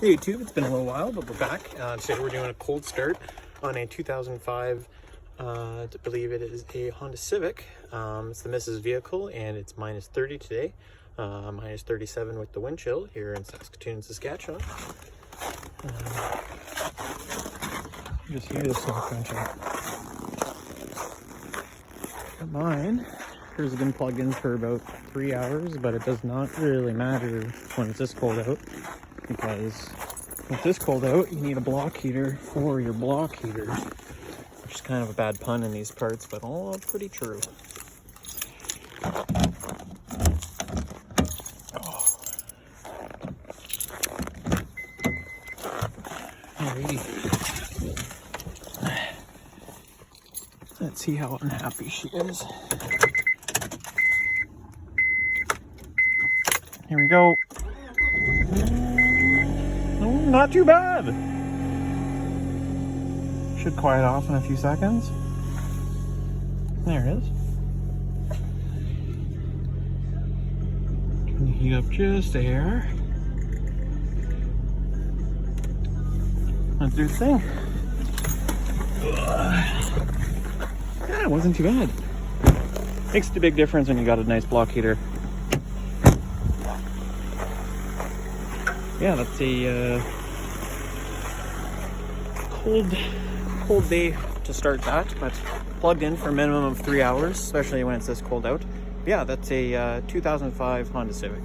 Hey YouTube, it's been a little while, but we're back. Today we're doing a cold start on a 2005, I believe it is a Honda Civic. It's the Mrs. vehicle, and it's minus 30 today. Minus 37 with the wind chill here in Saskatoon, Saskatchewan. Just hear this thing crunching. Mine has been plugged in for about 3 hours, but it does not really matter when it's this cold out, because with this cold out, you need a block heater for your block heater, which is kind of a bad pun in these parts, but all pretty true. Oh. Alrighty. Let's see how unhappy she is. Here we go. Not too bad. Should quiet off in a few seconds. There it is. Can you heat up just a hair? Let's do the thing. Yeah, it wasn't too bad. Makes a big difference when you got a nice block heater. Yeah, that's a cold day to start that, but plugged in for a minimum of 3 hours, especially when it's this cold out. Yeah, that's a 2005 Honda Civic.